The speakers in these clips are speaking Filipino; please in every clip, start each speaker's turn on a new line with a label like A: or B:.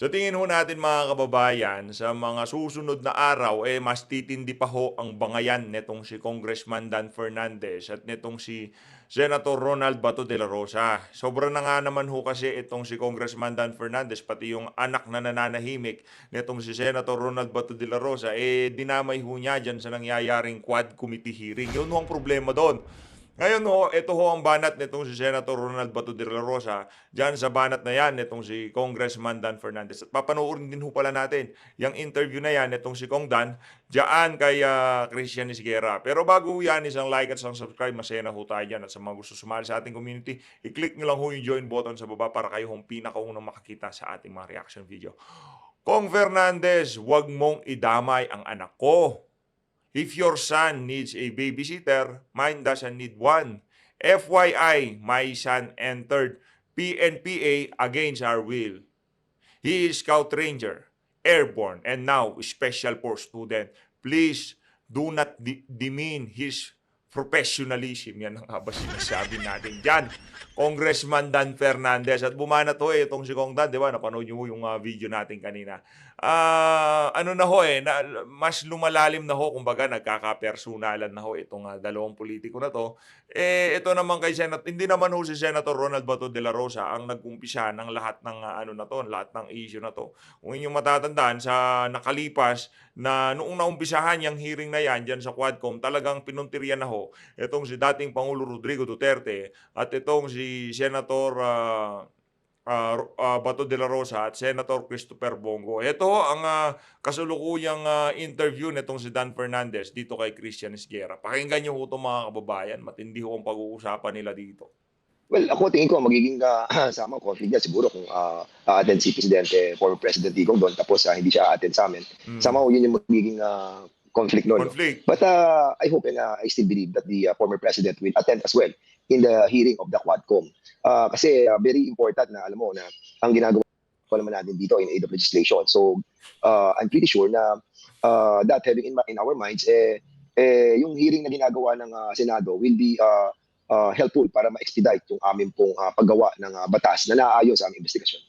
A: Sa tingin ho natin mga kababayan, sa mga susunod na araw, mas titindi pa ho ang bangayan netong si Congressman Dan Fernandez at netong si Senator Ronald Bato de la Rosa. Sobra na nga naman ho kasi itong si Congressman Dan Fernandez, pati yung anak na nananahimik netong si Senator Ronald Bato de la Rosa, dinamay ho niya dyan sa nangyayaring Quad Committee hearing. Yun ho ang problema doon. Ngayon ho, ito ho ang banat nitong si Senator Ronald Bato de la Rosa, dyan sa banat na yan nitong si Congressman Dan Fernandez. At papanoorin din ho pala natin yung interview na yan nitong si Kong Dan, dyan kay Christian Isguera. Pero bago ho yan, isang like at isang subscribe, masaya na ho tayo dyan. At sa mga gusto sumali sa ating community, i-click nyo lang ho yung join button sa baba para kayo hong pinakaunang makakita sa ating mga reaction video. Kong Fernandez, wag mong idamay ang anak ko. If your son needs a babysitter, mine doesn't need one. FYI, my son entered PNPA against our will. He is Scout Ranger, airborne, and now Special Force student. Please do not demean his professionalism. Yan ang nga ba sinasabi natin dyan. Congressman Dan Fernandez. At bumana to itong si Kong Dan, di ba? Napanood nyo yung video natin kanina. Ano na ho mas lumalalim na ho, kumbaga nagkakapersonalan na ho itong dalawang politiko na to. Ito naman kay hindi naman ho si Senator Ronald Bato de la Rosa ang nag-umpisa ng lahat ng ano na to, lahat ng issue na to. Kung inyong matatandaan sa nakalipas na noong naumpisahan yung hearing na yan dyan sa Quadcom, talagang pinuntiryan na ho itong si dating Pangulo Rodrigo Duterte at itong si Senator Bato de la Rosa at Senator Christopher Bongo. Ito ang kasulukuyang interview nitong si Dan Fernandez dito kay Christian Isguera. Pakinggan niyo ho itong mga kababayan. Matindi ho ang pag-uusapan nila dito.
B: Well, ako tingin ko magiging sama conflict niya siguro kung a-attend si Presidente, former President Digong doon, tapos hindi siya a-attend sa amin. Somehow yun yung magiging conflict noon.
A: Conflict.
B: But I hope and I still believe that the former President will attend as well in the hearing of the Quadcom. Kasi very important na alam mo na ang ginagawa naman natin dito in aid of legislation. So I'm pretty sure na that having in our minds, yung hearing na ginagawa ng Senado will be helpful para ma-expedite yung aming pong paggawa ng batas na naaayon sa aming investigasyon.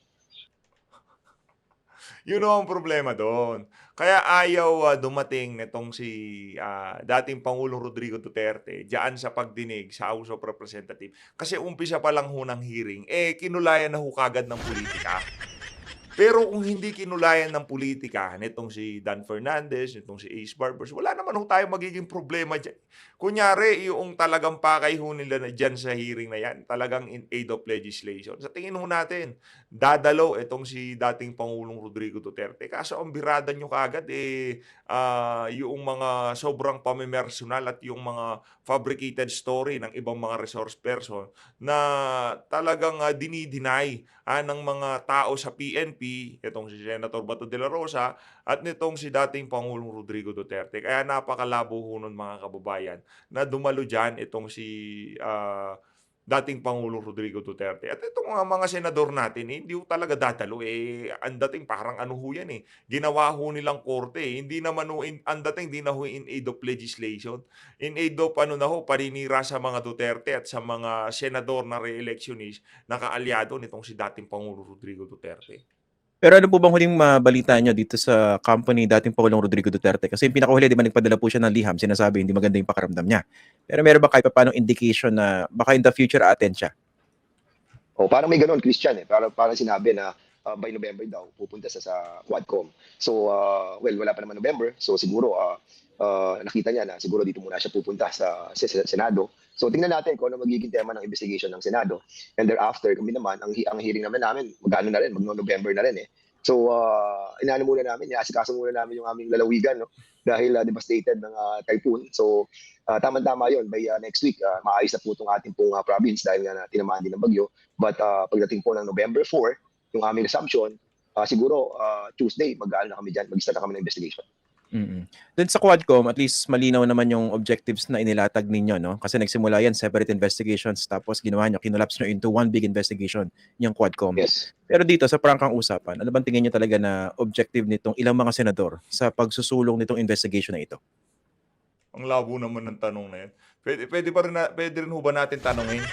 A: Yun ang problema doon. Kaya ayaw dumating nitong si dating Pangulong Rodrigo Duterte diyan sa pagdinig sa House of Representatives. Kasi umpisa pa lang ho ng hearing, kinulayan na ho kagad ng politika. Pero kung hindi kinulayan ng politika nitong si Dan Fernandez, nitong si Ace Barbers, wala naman ho tayo magiging problema dyan. Kunyari, yung talagang pakay ho nila na dyan sa hearing na yan, talagang in aid of legislation. Sa tingin ho natin, dadalo itong si dating Pangulong Rodrigo Duterte. Kaso ang birada nyo kagad, yung mga sobrang pamimersonal at yung mga fabricated story ng ibang mga resource person na talagang dinideny ng mga tao sa PNP, itong si Senator Bato de la Rosa at nitong si dating Pangulong Rodrigo Duterte. Kaya napakalabo ho nun mga kababayan na dumalo dyan itong si dating Pangulong Rodrigo Duterte. At itong mga senador natin, hindi ho talaga dadalo. Ang dating parang ano ho yan ginawa ho nilang korte. Hindi naman ho, ang dating di na ho in aid of legislation. In aid of na ho, paninira sa mga Duterte at sa mga senador na re-electionist na kaalyado nitong si dating Pangulong Rodrigo Duterte.
C: Pero ano po bang huling mabalita nyo dito sa company dating Pangulong Rodrigo Duterte? Kasi yung pinakahuli, di ba nagpadala po siya ng liham, sinasabi hindi maganda yung pakiramdam niya. Pero meron ba kahit paano indication na baka in the future attend siya?
B: Parang may ganun, Christian. Parang sinabi na by November daw, pupunta sa Quadcom. So, well, wala pa naman November. So, siguro, nakita niya na siguro dito muna siya pupunta sa Senado. So, tingnan natin kung ano magiging tema ng investigation ng Senado. And thereafter, kami naman, ang hearing naman namin, mag-November na rin So, inaano muna namin, asikaso muna namin yung aming lalawigan, no? Dahil devastated ng typhoon. So, tama-tama yun. By next week, maayos na po itong ating pong province dahil nga tinamaan din ng bagyo. But pagdating po ng November 4, yung aming assumption, siguro Tuesday, mag-start na kami ng investigation.
C: Then sa Quadcom, at least malinaw naman yung objectives na inilatag ninyo, no? Kasi nagsimula yan, separate investigations, tapos ginawa nyo, kinolapse nyo into one big investigation, yung Quadcom.
B: Yes.
C: Pero dito, sa prangkang usapan, ano bang tingin nyo talaga na objective nitong ilang mga senador sa pagsusulong nitong investigation na ito?
A: Ang labo naman ng tanong na yan. Pwede rin ho ba natin tanongin?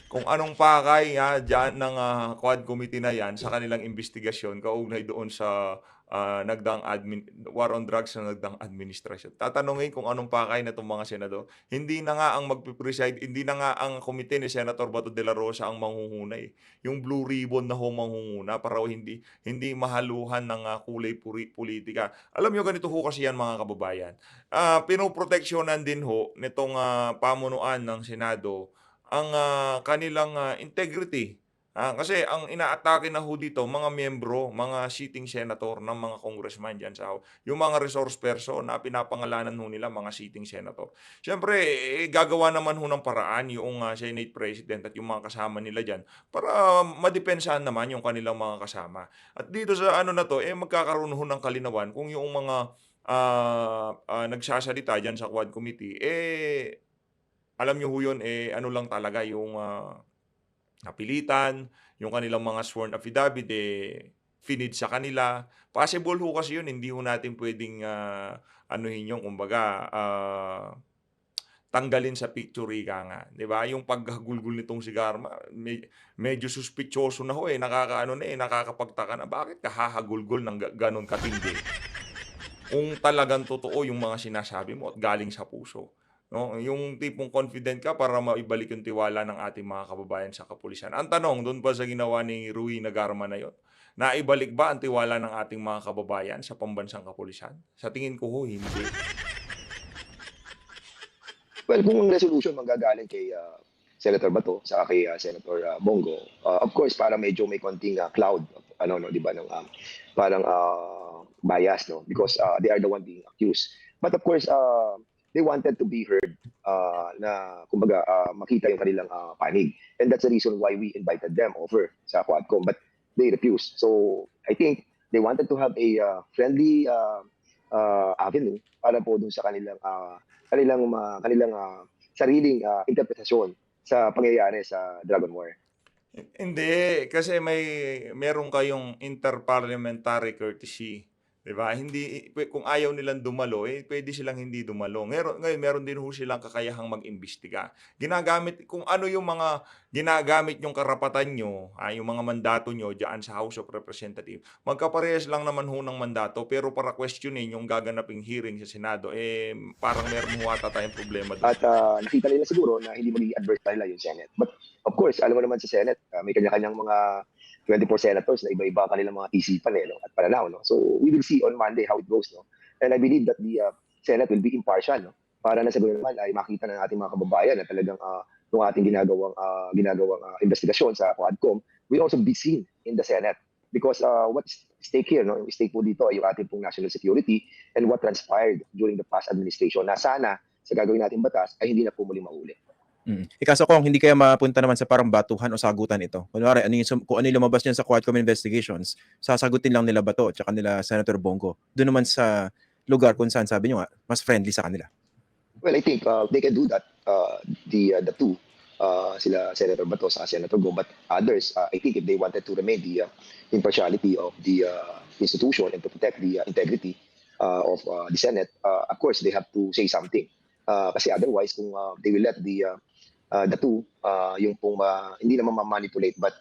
A: kung anong pakay diyan ng Quad Committee na 'yan sa kanilang investigasyon kaugnay doon sa war on drugs na nagdaang administrasyon. Tatanungin kung anong pakay nitong mga senador. Hindi na nga ang magpe-preside, hindi na nga ang komite ni Senator Bato de la Rosa ang mangunguna, eh. Yung blue ribbon na ho mangunguna para ho hindi mahaluhan ng kulay pulitika. Alam niyo ganito ho kasi 'yan mga kababayan, pinoproteksyonan din ho nitong pamunuan ng Senado ang kanilang integrity. Kasi ang inaatake na ho dito mga miyembro, mga sitting senator ng mga congressman diyan sa yung mga resource person na pinapangalanan ho nila mga sitting senator. Siyempre, gagawa naman ho ng paraan yung Senate President at yung mga kasama nila diyan para madepensahan naman yung kanilang mga kasama. At dito sa ano na 'to, magkakaroon ho ng kalinawan kung yung mga nagsasalita diyan sa Quad Committee, alam niyo ho yun, ano lang talaga yung napilitan, yung kanilang mga sworn affidavit, finid sa kanila. Possible ho kasi yun, hindi ho natin puwedeng, anuhin yung kumbaga, tanggalin sa picture ika nga, 'di ba? Yung paghagulgol nitong si Garma medyo suspityoso na ho, nakakaano na, nakakapagtaka na, bakit ka hahagulgol ng gano'n katindi? Kung talagang totoo yung mga sinasabi mo at galing sa puso, 'no? Yung tipong confident ka para maibalik yung tiwala ng ating mga kababayan sa kapulisan. Ang tanong, dun ba sa ginawa ni Ruy Nagarma na yun, naibalik ba ang tiwala ng ating mga kababayan sa pambansang kapulisan? Sa tingin ko ho, hindi.
B: Well, kung ang resolution manggagaling kay Senator Bato saka kay Senator Bongo, of course para medyo may konting cloud ano 'no, 'di ba ng parang bias 'no, because they are the one being accused. But of course, they wanted to be heard, na kumbaga makita yung kanilang panig. And that's the reason why we invited them over sa Quadcom, but they refused. So I think they wanted to have a friendly avenue para po dun sa kanilang sariling interpretasyon sa pangyayari sa Dragon War.
A: Hindi, kasi meron kayong interparliamentary courtesy, 'di ba? Hindi kung ayaw nilang dumalo, puwede silang hindi dumalo. Ngayon meron din ho silang kakayahang mag-imbestiga. Kung ano yung mga ginagamit yung karapatan niyo, yung mga mandato niyo diyaan sa House of Representatives, magkaparehas lang naman ho ng mandato, pero para questionin yung gaganaping hearing sa Senado, parang meron ho ata tayong problema dun.
B: At nakita nila siguro na hindi magiging adverse nila yung Senate. But of course, alam mo naman sa Senate, may kanya-kanyang mga 24 senators na iba-iba kanilang mga isipan no, at pananaw. No? So we will see on Monday how it goes. No? And I believe that the Senate will be impartial no? Para na sa ganun naman ay makita ng ating mga kababayan na talagang yung ating ginagawang investigasyon sa Quadcom will also be seen in the Senate. Because what's stake here, no? Yung stake po dito ay yung ating pong national security and what transpired during the past administration na sana sa gagawin nating batas ay hindi na po muli maulit.
C: Kaso kung hindi kaya mapunta naman sa parang batuhan o sagutan ito. Kunwari, kung ano yung lumabas niyan sa Quadcom investigations, sasagutin lang nila Bato at saka nila Senator Bongo. Doon naman sa lugar kung saan sabi nyo nga, mas friendly sa kanila.
B: Well, I think they can do that, the two, sila Senator Bato sa Senator Go, but others, I think if they wanted to remain the impartiality of the institution and to protect the integrity of the Senate, of course, they have to say something. Kasi otherwise, kung they will let the two, yung pong hindi naman ma-manipulate, but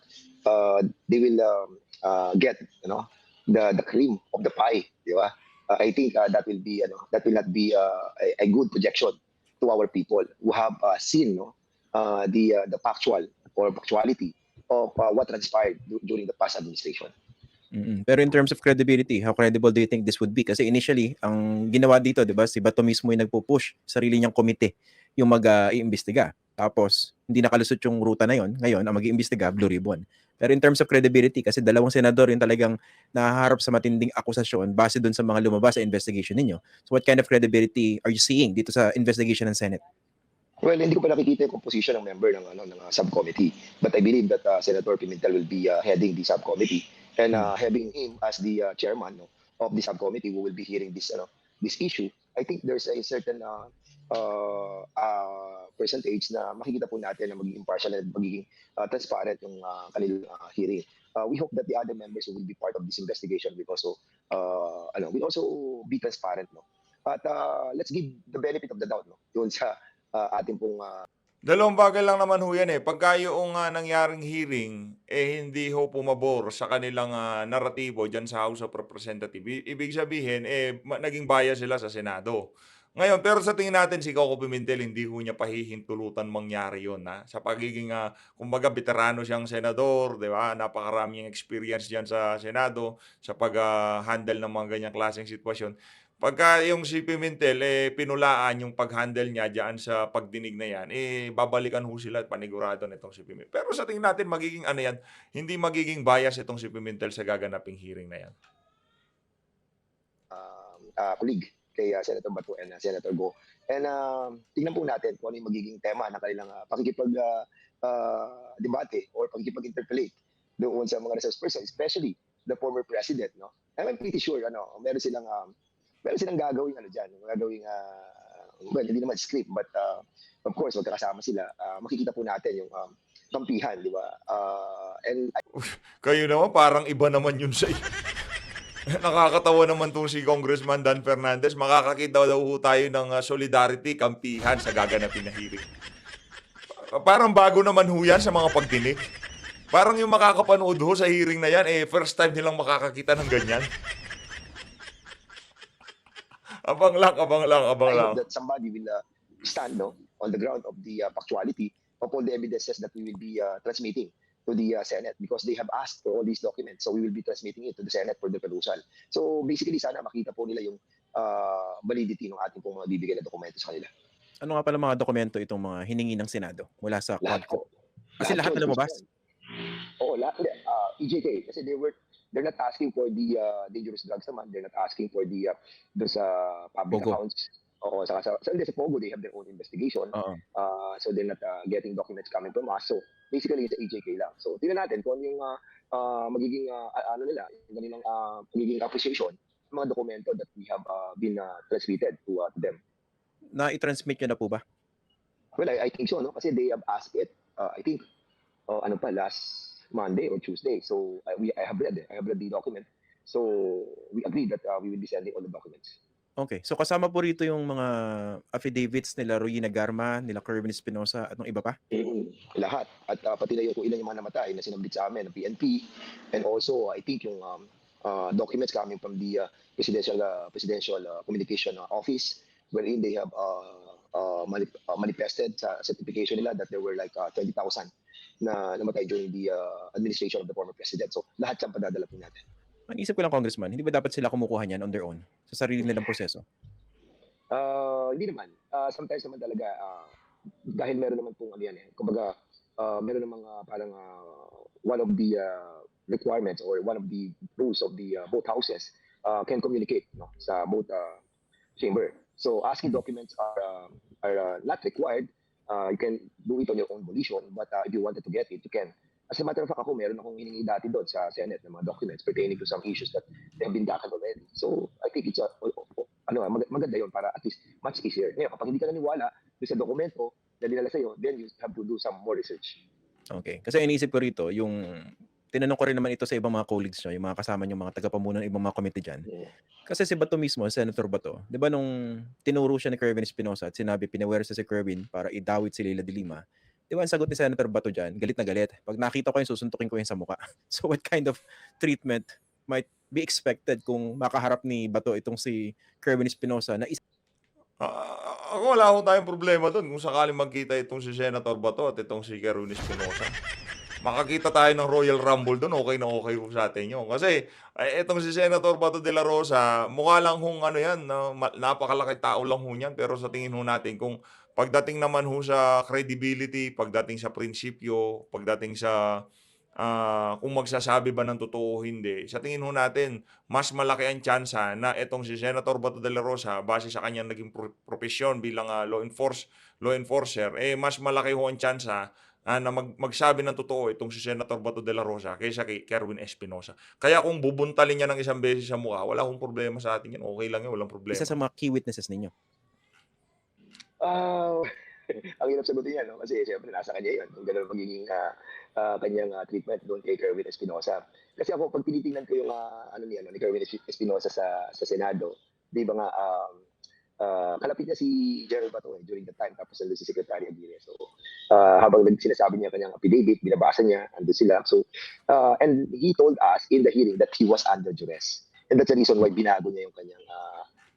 B: they will get the cream of the pie, di ba? I think that will not be a good projection to our people who have seen the factual or factuality of what transpired during the past administration.
C: Pero in terms of credibility, how credible do you think this would be? Kasi initially, ang ginawa dito, 'di ba, si Bato mismo yung nagpo-push sarili niyang komite yung mag-iimbestiga. Tapos hindi nakalusot yung ruta na yon. Ngayon, ang mag-iimbestiga, Blue Ribbon. Pero in terms of credibility, kasi dalawang senador yung talagang nahaharap sa matinding akusasyon base dun sa mga lumabas sa investigation ninyo. So what kind of credibility are you seeing dito sa investigation ng Senate?
B: Well, hindi ko pa nakikita yung composition ng member ng subcommittee. But I believe that Senator Pimentel will be heading the subcommittee and having him as the chairman of the subcommittee who will be hearing this issue. I think there's a certain percentage na makikita po natin na magiging impartial at magiging transparent yung kanilang hearing. We hope that the other members who will be part of this investigation will also be transparent. No? But let's give the benefit of the doubt doon sa ating pong
A: Dalawang bagay lang naman ho yan, eh. Pagka yoong, nangyaring hearing, hindi ho pumabor sa kanilang, naratibo diyan sa House of Representative, ibig sabihin, naging bias sila sa Senado. Ngayon, pero sa tingin natin si Coco Pimentel hindi ho niya pahihintulutan mangyari yun, sa pagiging, kumbaga veterano siyang senador, 'di ba? Napakarami niyang experience diyan sa Senado sa handle ng mga ganyang klaseng sitwasyon. Pagka yung si Pimentel, pinulaan yung pag-handle niya diyaan sa pagdinig na yan, babalikan ho sila at panigurado nitong si Pimentel. Pero sa tingin natin magiging ano yan, hindi magiging bias itong si Pimentel sa gaganaping hearing na yan.
B: Colleague kay Senator Bato and Senator Go. And tingnan po natin kung ano yung magiging tema ng kanilang debate or pakikipag-interpolate doon sa mga resource persons, especially the former president, no? And I'm pretty sure meron silang gagawing well, hindi naman script, but of course magkakasama sila. Makikita po natin yung kampihan, di ba? And
A: Kayo naman parang iba naman yun sa nakakatawa naman tong si Congressman Dan Fernandez. Makakakita daw ho tayo ng solidarity, kampihan sa gaganapin na hearing. Parang bago naman ho yan sa mga pagdinig. Parang yung makakapanood ho sa hearing na yan, first time nilang makakakita ng ganyan. Abang lang, abang lang, abang
B: I
A: lang.
B: hope that somebody will stand on the ground of the factuality of all the evidences that we will be transmitting to the Senate, because they have asked for all these documents. So we will be transmitting it to the Senate for the perusal. So basically, sana makita po nila yung validity ng ating pong mga bibigay na dokumento sa kanila.
C: Ano nga pala mga dokumento itong mga hiningi ng Senado mula sa
B: Lahat
C: Quadcom?
B: po.
C: Kasi lahat
B: yun,
C: na lumabas?
B: Christian. Oo, lahat. EJK, kasi they're not asking for the dangerous drugs naman. They're not asking for the those public
C: Pogo.
B: accounts. Oo, sa Pogo, they have their own investigation.
C: Oo.
B: So they're not getting documents coming from us. So basically, it's EJK lang. So tingnan natin kung ano yung magiging yung kanilang magiging appreciation ng mga dokumento that we have been transmitted to them.
C: Na-i-transmit nyo na po ba?
B: Well, I think so, no? Kasi they have asked it, I think, last Monday or Tuesday. So I have read the document. So we agreed that we will be sending all the documents.
C: Okay. So kasama po rito yung mga affidavits nila Royina Garma, nila Kerwin Espinosa at ng iba pa?
B: Lahat. At pati na yung kung ilan yung mga namatay na sinabit sa amin ng PNP. And also, I think yung documents coming from the Presidential Communication Office, wherein they have manifested sa certification nila that there were like 20,000 na namatay during the administration of the former president. So lahat yan padadala po natin.
C: Ang isip ko lang, Congressman, hindi ba dapat sila kumukuha niyan on their own sa sarili nilang proseso?
B: Hindi naman. Sometimes naman talaga, dahil meron naman pong kumbaga, meron namang parang one of the requirements or one of the rules of the both houses can communicate sa both chamber. So asking documents are not required. You can do it on your own volition, but if you wanted to get it, you can. As a matter of fact, meron akong hiningi dati doon sa Senate ng mga documents pertaining to some issues that they have been tackled already. So I think it's maganda yun para at least much easier. Ngayon, kapag hindi ka naniwala doon sa dokumento na dinala sa'yo, then you have to do some more research.
C: Okay. Kasi iniisip ko rito, yung tinanong ko rin naman ito sa ibang mga colleagues nyo, yung mga kasama nyo, mga tagapamuno ng ibang mga committee dyan.
B: Yeah.
C: Kasi si Bato mismo, Senator Bato, di ba nung tinuro siya ni Kerwin Espinosa at sinabi pinawersa si Kerwin para idawit si Leila de Lima, di ba ang sagot ni Senator Bato dyan, galit na galit. Pag nakita ko yung susuntukin ko yung sa mukha. So what kind of treatment might be expected kung makaharap ni Bato itong si Kerwin Espinosa na
A: Ako wala akong tayong problema doon kung sakaling magkita itong si Senator Bato at itong si Kerwin Espinosa. Makakita tayo ng Royal Rumble doon, okay na okay ho sa atin yun. Kasi itong si Senator Bato de la Rosa, mukha lang hong napakalaki tao lang ho niyan. Pero sa tingin ho natin, kung pagdating naman ho sa credibility, pagdating sa prinsipyo, pagdating sa kung magsasabi ba ng totoo o hindi, sa tingin ho natin, mas malaki ang tsansa na itong si Senator Bato de la Rosa, base sa kanyang naging profesyon bilang law enforcer, mas malaki ho ang tsansa na magsabi ng totoo itong si Senator Bato de la Rosa kaysa kay Kerwin Espinosa. Kaya kung bubuntalin niya ng isang beses sa mukha, wala akong problema sa atin yan. Okay lang yan, walang problema.
C: isa sa mga key witnesses ninyo?
B: Ang hirap sagutin yan, no? Kasi siyempre nasa kanya yun. Kung gano'n magiging kanyang treatment doon kay Kerwin Espinosa. Kasi ako, pag tinitingnan ko yung ni Kerwin Espinosa sa Senado, di ba nga, kalapit niya si General Bato during the time, tapos nandun si Secretary Aguirre. So, habang sinasabi niya kanyang affidavit, binabasa niya, andun sila. So, and he told us in the hearing that he was under duress. And that's the reason why binago niya yung kanyang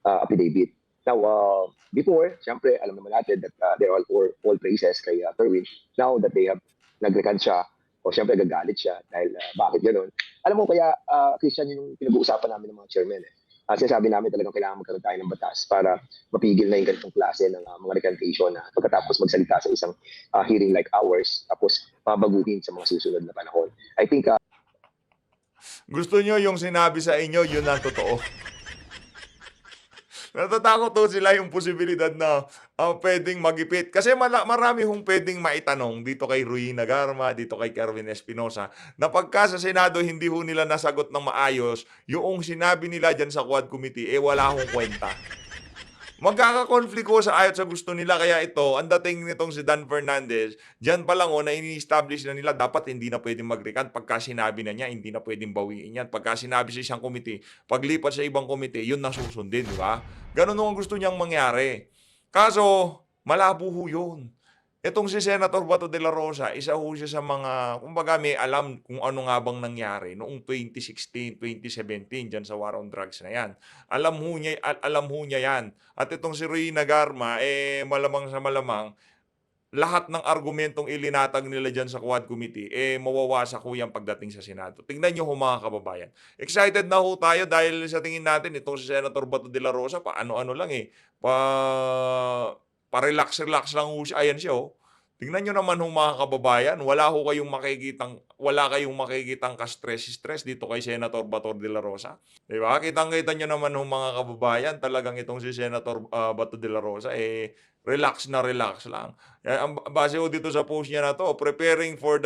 B: affidavit. Now, before, syempre, alam naman natin that they're all praises kay Kerwin. Now that they have nag-recant siya, o syempre gagalit siya dahil bakit gano'n. Alam mo, kaya Christian, yung pinag-uusapan namin ng mga chairman. Sinasabi namin talagang kailangan magkaroon tayo ng batas para mapigil na yung ganitong klase ng mga recantation na pagkatapos magsalita sa isang hearing like ours, tapos babaguhin sa mga susunod na panahon. I think
A: Gusto nyo yung sinabi sa inyo, yun ang totoo. Natatakot to sila yung posibilidad na pwedeng magipit. Kasi marami hong pwedeng maitanong dito kay Ruy Nagarma, dito kay Kerwin Espinosa, na pagka sa Senado hindi ho nila nasagot ng maayos, yung sinabi nila dyan sa Quad Committee, wala hong kwenta. Magkaka-conflict ko sa ayot sa gusto nila, kaya ito, ang dating nitong si Dan Fernandez, dyan pa lang na ini-establish na nila, dapat hindi na pwedeng mag-recant. Pagka sinabi na niya, hindi na pwedeng bawiin yan. Pagka sinabi sa isang committee, paglipat sa ibang committee, yun na susundin, di ba? Ganun ang gusto niyang mangyari. Kaso, malabo ho yun. Itong si Senator Bato de la Rosa, isa ho siya sa mga, kumbaga may alam kung ano nga bang nangyari noong 2016, 2017, dyan sa war on drugs na yan. Alam ho niya yan. At itong si Ruy Nagarma, malamang sa malamang, lahat ng argumentong ilinatag nila dyan sa Quad Committee, mawawasak ho yan pagdating sa Senado. Tingnan nyo ho mga kababayan. Excited na ho tayo dahil sa tingin natin, itong si Senator Bato de la Rosa, ano lang pa-relax-relax lang ho siya. Ayan siya oh. Tingnan nyo naman ho mga kababayan, wala kayong makikitang ka-stress dito kay Senator Bato de la Rosa. Diba? Kitang-kita nyo naman ho mga kababayan, talagang itong si Senator Bato de la Rosa, relax na relax lang. Ang base ho dito sa post niya na to, preparing for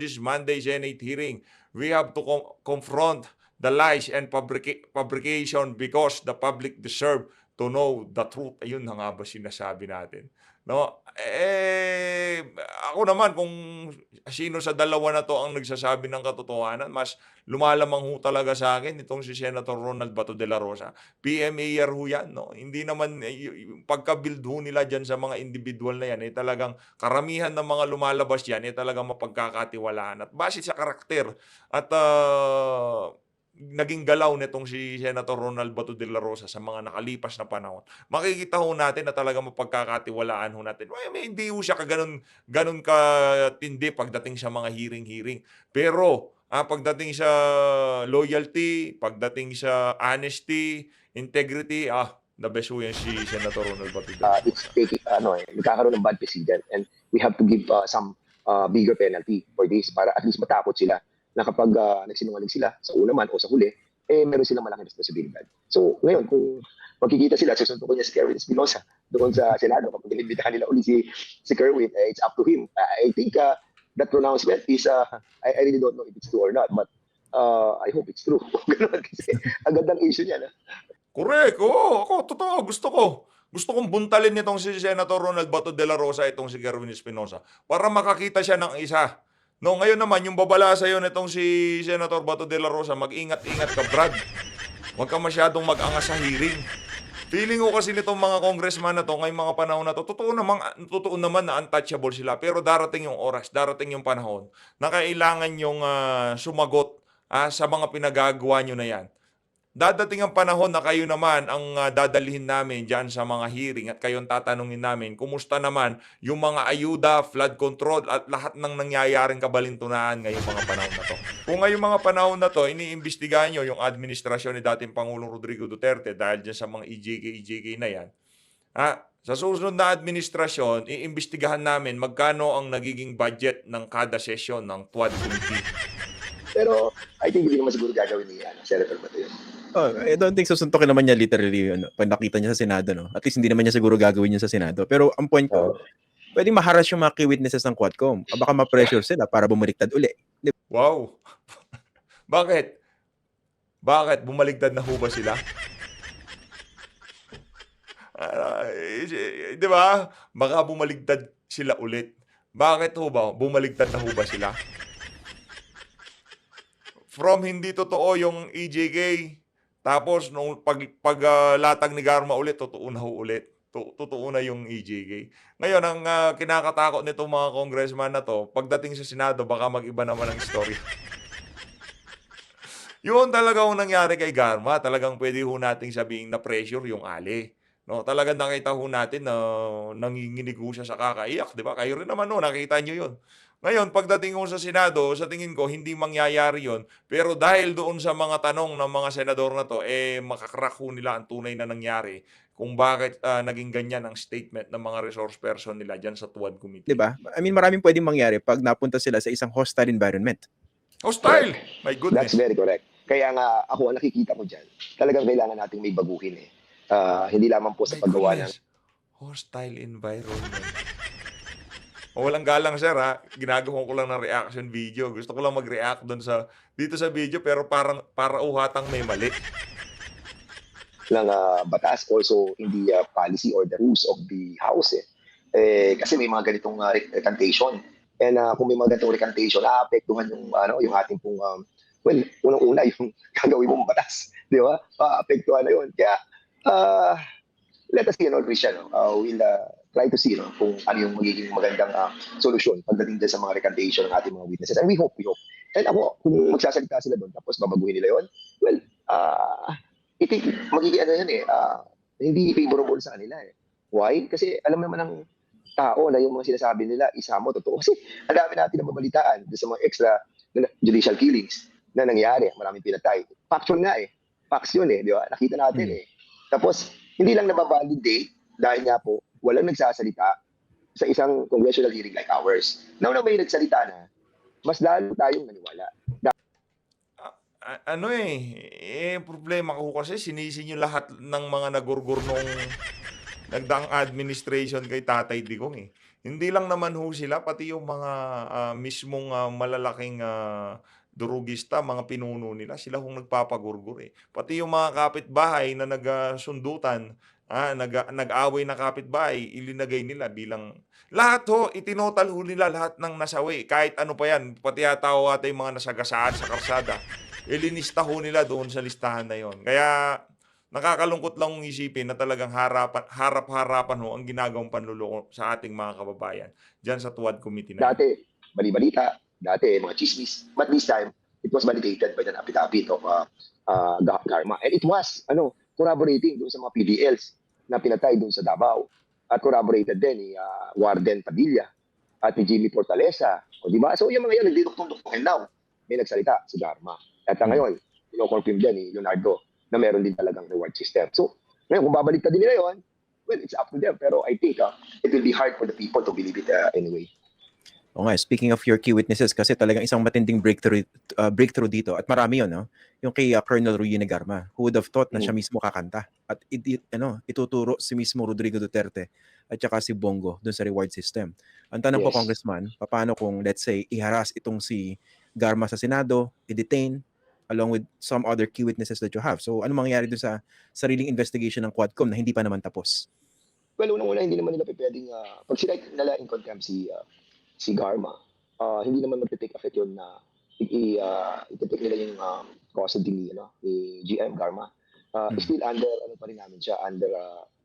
A: this Monday Senate hearing, we have to confront the lies and fabrication because the public deserve to know the truth. Ayun na nga ba sinasabi natin? No? Ako naman, kung sino sa dalawa na to ang nagsasabi ng katotohanan, mas lumalamang ho talaga sa akin itong si Senator Ronald Bato de la Rosa. PMAR ho yan. No? Hindi naman, yung pagka-build ho nila dyan sa mga individual na yan, talagang karamihan ng mga lumalabas yan, talagang mapagkakatiwalaan. At base sa karakter at naging galaw nitong si Senator Ronald Bato de la Rosa sa mga nakalipas na panahon, makikita ho natin na talaga mapagkakatiwalaan ho natin. Hindi ho siya ganun katindi pagdating sa mga hearing. Pero pagdating sa loyalty, pagdating sa honesty, integrity, the best ho yan si Senator Ronald Bato de la Rosa.
B: it's taking, nagkakaroon ng bad precedent, and we have to give some bigger penalty for this para at least matakot sila na kapag nagsinungaling sila sa una man o sa huli, meron silang malaking responsibilidad. So, ngayon, kung magkikita sila, susuntukin niya si Kerwin Espinosa doon sa Senado, kapag nilibitahan nila uli si Kerwin, it's up to him. I think that pronouncement is, I really don't know if it's true or not, but I hope it's true. Ganun, kasi ang gandang issue niya.
A: Correct. Ako, totoo. Gusto kong buntalin nitong si Senator Ronald Bato de la Rosa, itong si Kerwin Espinosa, para makakita siya ng isa. No, ngayon naman, yung babala sa'yo nitong si Senator Bato de la Rosa, mag-ingat-ingat ka, Brad. Huwag ka masyadong mag-angas sa hearing. Feeling ko kasi nitong mga congressman na to, ngayong mga panahon na to, totoo naman na untouchable sila. Pero darating yung oras, darating yung panahon na kailangan yung sumagot sa mga pinagagawa nyo na yan. Dadating ang panahon na kayo naman ang dadalhin namin dyan sa mga hearing at kayong tatanungin namin, kumusta naman yung mga ayuda, flood control at lahat ng nangyayaring kabalintunaan ngayong mga panahon na to. Kung ngayong mga panahon na to, iniimbestigahan nyo yung administrasyon ni dating Pangulong Rodrigo Duterte dahil dyan sa mga EJK na yan, sa susunod na administrasyon, iimbestigahan namin magkano ang nagiging budget ng kada session ng Quad Committee.
B: Pero I think hindi naman siguro gagawin ni Senator Bato yun.
C: I don't think susuntokin naman niya literally pag nakita niya sa Senado, no? At least hindi naman niya siguro gagawin yun sa Senado. Pero ang point ko, pwedeng maharas yung mga key witnesses ng Quadcom. Baka ma-pressure sila para bumaliktad uli.
A: Wow! Bakit? Bumaligtad na ho ba sila? Di ba? Baka bumaligtad sila ulit. Bakit ho ba? Bumaligtad na ho ba sila? From hindi totoo yung EJK, Tapos nung latag ni Garma ulit, totoo na ho ulit. Totoo na yung EJK. Ngayon ang, kinakatakot nitong mga congressman na 'to, pagdating sa Senado baka mag-iba naman ang istorya. Yun talaga ang nangyari kay Garma, talagang puwede ho nating sabihing na-pressure yung ali, 'no? Talagang nakita ho natin na nanginginig ho siya sa kakaiyak, 'di ba? Kayo rin naman ho, nakita niyo yun. Ngayon pagdating ho sa Senado, sa tingin ko hindi mangyayari yun, pero dahil doon sa mga tanong ng mga senador na 'to, maka-crack ho nila ang tunay na nangyari kung bakit, naging ganyan ang statement ng mga resource person nila diyan sa TUAD
C: 'Di
A: committee.
C: ba? I mean, maraming puwedeng mangyari 'pag napunta sila sa isang hostile environment.
A: Hostile!
B: Correct.
A: My
B: That's
A: goodness!
B: very correct. Kaya nga ako ang nakikita ko diyan, talagang kailangan nating may baguhin, eh. Hindi lamang po sa
A: My
B: paggawa ng
A: goodness! Hostile environment. Walang galang sir, ginagawan ko lang ng reaction video. Gusto ko lang mag-react dito sa video pero para uhatang may mali.
B: batas, also in the policy or the rules of the house, eh. Kasi may mga ganitong recantation. And kung may mga ganitong recantation, aapektuhan yung ating pong well, unang-una yung gagawin mong batas, di ba? Aapektuhan na yun. Kaya let us see, Christian, we'll try to see kung ano yung magiging magandang solusyon pagdating dyan sa mga recantation ng ating mga witnesses. And we hope. And ako, kung magsasalita sila doon, tapos babaguhin nila yun, well, I think magiging ano yan hindi favorable sa kanila eh. Why? Kasi alam naman ng tao na yung mga sinasabi nila, isa mo, totoo. Kasi ang dami natin na babalitaan sa mga extra judicial killings na nangyari, maraming pinatay. Factual nga eh. Facts yun eh, di ba? Nakita natin eh. Tapos, hindi lang nababalidate dahil nga po, walang nagsasalita sa isang congressional hearing like ours. Now na may nagsalita na, mas lalo tayong naniwala.
A: Problema ko kasi sinisi niyo lahat ng mga nagurgur nung nagdaang administration kay Tatay Digong eh. Hindi lang naman ho sila, pati yung mga mismong malalaking durugista, mga pinuno nila, sila hong nagpapagurgur eh. Pati yung mga kapitbahay na nagsundutan, nag-away na kapitbahay, ilinagay nila bilang lahat ho, itinotal ho nila lahat ng nasawi. Kahit ano pa yan, pati yata ho ata yung mga nasagasaan sa karsada. Ilinista ho nila doon sa listahan na yon. Kaya nakakalungkot lang kung isipin na talagang harap-harapan ho ang ginagawang panluloko sa ating mga kababayan diyan sa TUAD committee na yan.
B: Dati, bali-balita, dati mga chismis. But this time, it was validated by the affidavit of Garma. And it was corroborating doon sa mga PDLs na pinatay doon sa Davao. At corroborated din ni Warden Padilla at ni Jimmy Fortaleza. O di ba? So yung mga yan, nagdiduktong-duktokin daw. May nagsalita si Garma. At ngayon, confirm din ni Leonardo na meron din talagang reward system. So, ngayon, kung babalik din nila yun, well, it's up to them. Pero I think it will be hard for the people to believe it anyway.
C: O nga, speaking of your key witnesses, kasi talagang isang matinding breakthrough dito. At marami yun, no? Yung kay Colonel Ruy Negarma. Who would have thought na siya mismo kakanta? At ituturo si mismo Rodrigo Duterte at saka si Bongo dun sa reward system. Ang tanong ko,
B: Yes.
C: Congressman, paano kung, let's say, iharas itong si Garma sa Senado, i-detain, along with some other key witnesses that you have. So, ano mangyayari dun sa sariling investigation ng Quadcom na hindi pa naman tapos?
B: Well, unang-una, hindi naman nila pwedeng, pag sila nila in contempt si Garma, hindi naman mag-take effect yun na i-take nila yung custody ni GM Garma. Still under, pa rin namin siya, under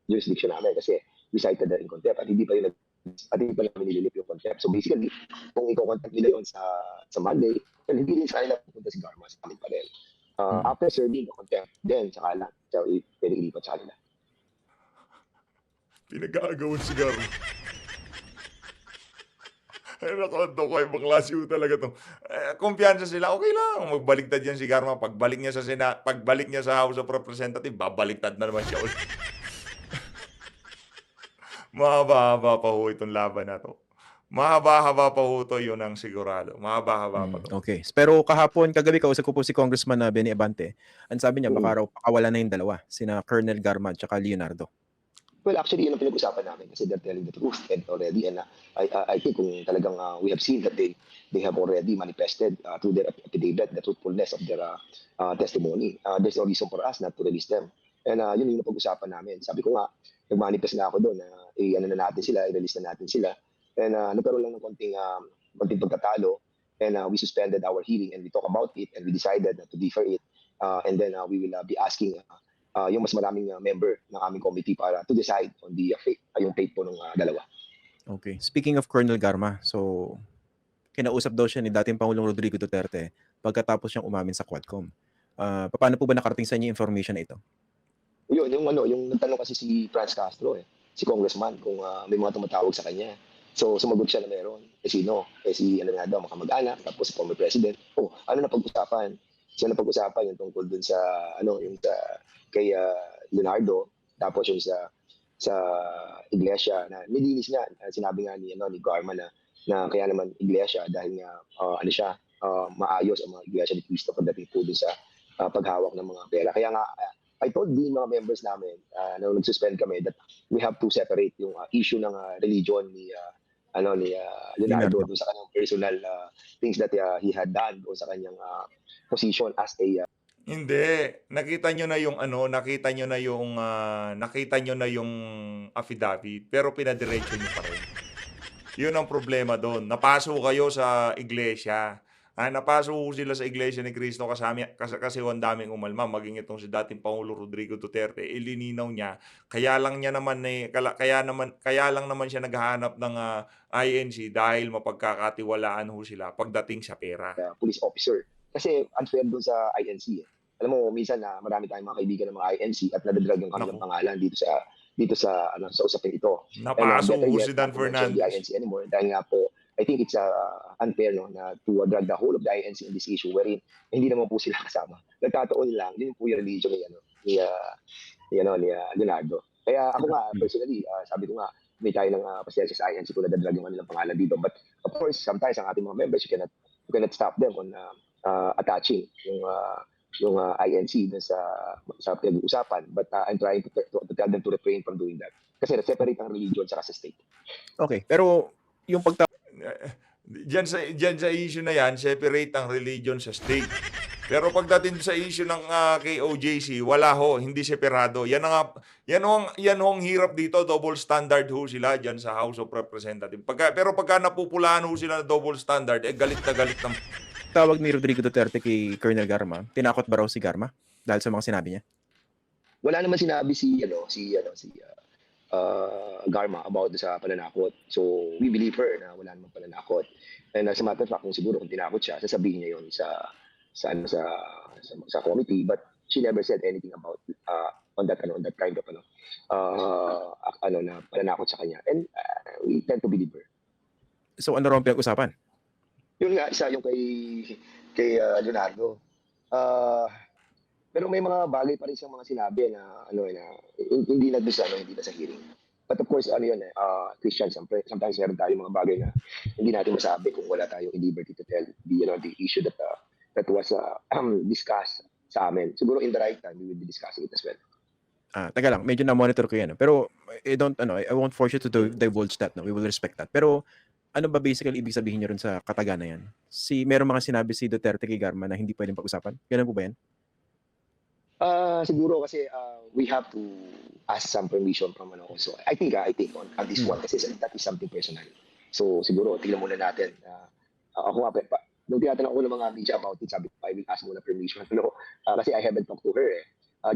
B: jurisdiction namin kasi we cited the in contempt at hindi pa namin nililip yung contempt. So basically, kung i-contact nila yun sa Monday, well, hindi rin sa kanila pupunta si Garma sa amin pa rin. After serving the contempt, then saka lang, pwede ilipat sa kanila.
A: Pinag-aagawan si Garma. Ay, nakonto ko, ibang klase ho talaga to. Kumpiyansa sila, okay lang. Magbaliktad yan si Garma. Pagbalik niya sa House of Representatives, babaliktad na naman siya ulit. Mahaba-haba pa ho itong laban na to. Mahaba-haba pa ho to, yun ang sigurado. Mahaba-haba pa to.
C: Okay. Pero kagabi kausap ko po si Congressman Benny Abante. Ang sabi niya, baka raw pakawala na yung dalawa, sina Colonel Garma at saka Leonardo.
B: Well, actually, yun ang pinag-usapan namin kasi they're telling the truth and already. And I think kung talagang we have seen that they have already manifested through their affidavit the truthfulness of their testimony. There's no reason for us not to release them. And yun yung napag-usapan namin. Sabi ko nga, nag-manifest na ako doon na i-release na natin sila. And nagkaroon lang ng konting pagtatalo. And we suspended our hearing and we talked about it and we decided to defer it And then we will be asking yung mas maraming member ng aming committee para to decide on the yung fate po ng dalawa.
C: Okay. Speaking of Colonel Garma, so kinausap daw siya ni dating Pangulong Rodrigo Duterte pagkatapos siyang umamin sa Quadcom. Paano po ba nakarating sa inyo yung information na ito?
B: Yun, yung nagtanong kasi si Franz Castro si congressman kung may mga tumatawag sa kanya. So sumagot siya na meron. Sino? Si ano nga daw, makamag-anak, tapos si former president. Ano na pag-usapan? Siya na pag-usapan yung tungkol dun sa yung kay Leonardo, tapos yung sa iglesia na nilinis nga, sinabi nga ni Garma na kaya naman iglesia dahil nga maayos ang mga iglesia ni Cristo pagdating po dun sa paghawak ng mga pera. Kaya nga I told the mga members namin na nag-suspend kami that we have to separate yung issue ng religion ni Leonardo doon sa kanyang personal things that he had done doon sa kanyang position as a
A: Hindi, nakita nyo na yung nakita nyo na yung affidavit, pero pinadiretso nyo pa rin. Yun ang problema doon. Napaso kayo sa iglesia. Napaso sila sa iglesia ni Cristo kasi ang daming umalma, maging itong si dating Pangulo Rodrigo Duterte, ilinaw niya, kaya lang naman siya naghahanap ng INC dahil mapagkakatiwalaan sila pagdating sa pera.
B: Police officer. Kasi unfair doon sa INC. Alam mo, minsan marami tayong mga kaibigan ng mga INC at nadadrag yung kanilang pangalan dito sa usapin ito.
A: Napaso si Dan Fernandez.
B: The INC anymore dahil nga po I think it's unfair na to drag the whole of the INC in this issue wherein hindi naman po sila kasama. Nagkataon lang din po yung religion ni Leonardo. Kaya ako nga personally, sabi ko nga may tayo ng pasensya sa INC kung nadadrag yung kanilang pangalan dito. But of course, sometimes ang ating mga members, you cannot stop them on attaching yung INC dun sa pinag-uusapan. But I'm trying to tell them to refrain from doing that. Kasi separate ang religion sa state.
C: Okay, pero yung
A: Diyan sa issue na yan, separate ang religion sa state. Pero pagdating sa issue ng KOJC, wala hindi separado. Yan ang hirap dito, double standard sila diyan sa House of Representatives. Pero pagka napupulaan sila na double standard, galit na galit ng
C: tawag ni Rodrigo Duterte kay Colonel Garma. Tinakot ba raw si Garma dahil sa mga sinabi niya?
B: Wala naman sinabi si Garma about sa pananakot. So, we believe her na wala namang pananakot. And as a matter of fact, kung tinakot siya, sasabihin niya yun sa committee, but she never said anything about on that kind of na pananakot sa kanya. And we tend to believe her.
C: So, ano raw ang pinag-usapan?
B: Yun nga, isa yung kay Leonardo. Pero may mga bagay pa rin siyang mga sinabi na hindi na sa hearing. But of course, Christian, sometimes meron tayo mga bagay na hindi natin masabi kung wala tayong liberty to tell the issue that was discussed sa amin. Siguro in the right time, we will be discussing it as well.
C: Taga lang, medyo na-monitor ko yan. Pero I won't force you to divulge that. No? We will respect that. Pero ano ba basically ibig sabihin niyo rin sa kataga na yan? Meron mga sinabi si Duterte kay Garma na hindi pwedeng pag-usapan? Ganun po ba yan?
B: Siguro kasi we have to ask some permission from so I think on this one kasi that is something personal. So siguro tingnan muna natin. Ako nga nung tinatanong ko ng mga media about it, sabi ko I will ask muna permission. Kasi I haven't talked to her.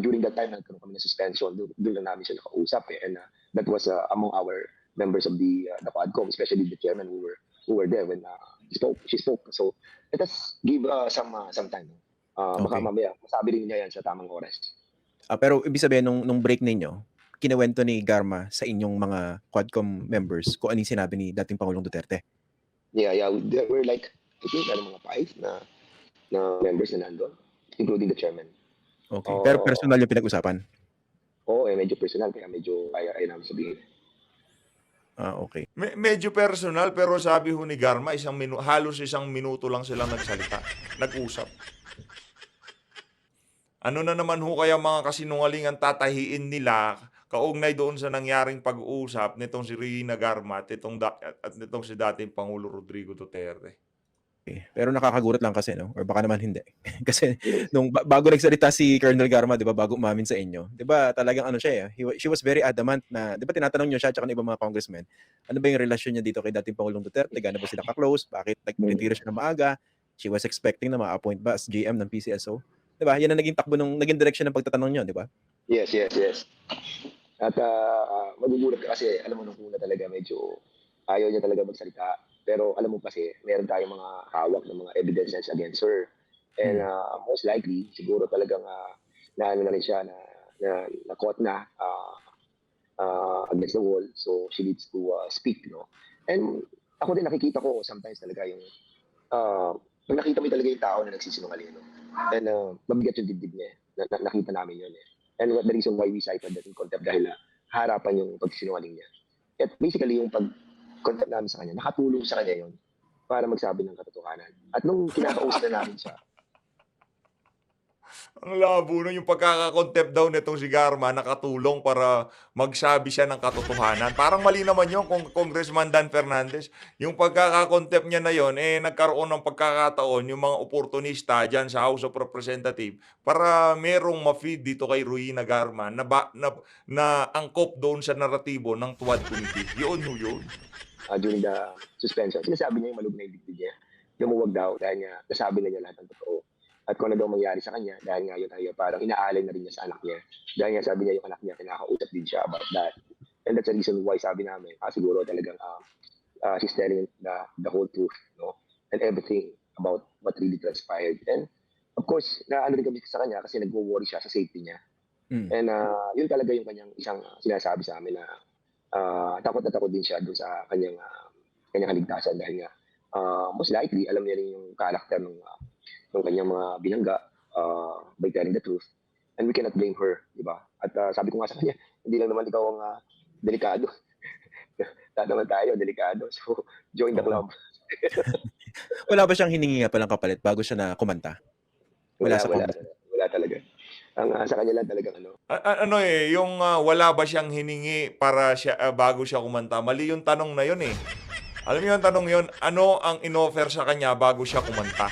B: During that time nagkaroon kami ng suspension, doon lang namin siya nakausap and that was among our members of the Quadcom, especially the chairman who were there when she spoke. So let us give some time. Baka mamaya masabi rin niya yan sa tamang oras.
C: Pero ibig sabihin nung break ninyo, kinuwento ni Garma sa inyong mga Quadcom members kung anong sinabi ni dating Pangulong Duterte?
B: Yeah. There were like, I think, mga 5 na members na nandun, including the chairman.
C: Okay. Pero personal yung pinag-usapan?
B: Oo, medyo personal. Kaya medyo ayaw namin sabihin.
C: Okay.
A: Medyo personal, pero sabi ni Garma, halos isang minuto lang silang nagsalita. Nag-usap. Ano na naman kaya mga kasinungalingan tatahiin nila kaugnay doon sa nangyaring pag-uusap nitong si Rina Garma at nitong si dating Pangulo Rodrigo Duterte.
C: Okay. Pero nakakagulat lang kasi, no? Or baka naman hindi. Kasi nung bago nagsalita si Colonel Garma, 'di ba, bago umamin sa inyo, 'di ba, talagang siya, she was very adamant na, 'di ba, tinatanong niyo siya at ng ibang mga congressmen, ano ba yung relasyon niya dito kay dating Pangulong Duterte? Gaano ba sila ka-close? Bakit nag-retire siya na maaga? She was expecting na ma-appoint ba as GM ng PCSO? 'Di ba? 'Yan ang naging takbo naging direksyon ng pagtatanong niyo, 'di ba?
B: Yes, yes, yes. At magugulat ka kasi alam mo nung una talaga medyo ayaw niya talaga magsalita. Pero alam mo kasi meron tayong mga hawak ng mga evidences against her. And
C: Hmm.
B: most likely, siguro talagang naano na rin siya na caught na against the wall. So she needs to speak, no? And ako din nakikita ko sometimes talaga yung pag nakita mo talaga yung tao na nagsisinungaling, no? And mabigat yung dibdib niya. Nakita namin yun eh. And what the reason why we cited that in contempt dahil harapan yung pagsisinungaling niya. At basically yung pag-contempt namin sa kanya, nakatulong sa kanya yun para magsabi ng katotohanan. At nung kinakausap na namin siya,
A: Ang labo nun, yung pagkaka-contempt daw nitong si Garma nakatulong para magsabi siya ng katotohanan. Parang mali naman yun kung Congressman Dan Fernandez. Yung pagkaka-contempt niya na yon nagkaroon ng pagkakataon yung mga oportunista diyan sa House of Representatives para merong ma-feed dito kay Ruina Garma na angkop doon sa naratibo ng Tuwad Committee. Yun.
B: during the suspension, sinasabi niya yung malug na yung dibdib niya. Lumuwag daw dahil nga nasabi na niya lahat ng totoo. At kung ano daw mangyari sa kanya, dahil nga yun ay parang inaalay na rin niya sa anak niya. Dahil nga sabi niya yung anak niya, kinakausap din siya about that. And that's the reason why sabi namin, siguro talagang she's telling the whole truth, no? And everything about what really transpired. And of course, naano rin kami sa kanya kasi nagwo-worry siya sa safety niya.
C: Hmm.
B: And yun talaga yung kanyang isang sinasabi sa amin na takot na takot din siya doon sa kanyang kaligtasan dahil nga most likely alam niya rin yung karakter ng kanyang mga binangga by telling the truth, and we cannot blame her, di ba? At sabi ko nga sa kanya, hindi lang naman ikaw ang delikado. Lahat naman tayo delikado, so join the
C: Oo.
B: club.
C: Wala ba siyang hiningi nga palang kapalit bago siya na kumanta? Wala sa Congress?
B: Wala talaga. Ang sa kanya lang talagang
A: Ano yung wala ba siyang hiningi para siya bago siya kumanta? Mali yung tanong na yun eh. Alam niyo yung tanong yun, ano ang inoffer sa kanya bago siya kumanta?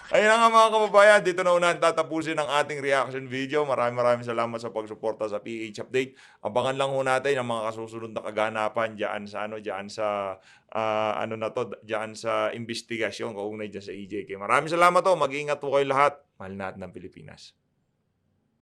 A: Ayun na nga mga kababayan, dito na unahan tatapusin ang ating reaction video. Maraming salamat sa pagsuporta sa PH Update. Abangan lang ho natin ang mga kasusunod na kaganapan diyan sa diyan sa investigasyon kaugnay diyan sa EJK. Maraming salamat ho. Mag-ingat po kayo lahat. Mahal natin ng Pilipinas.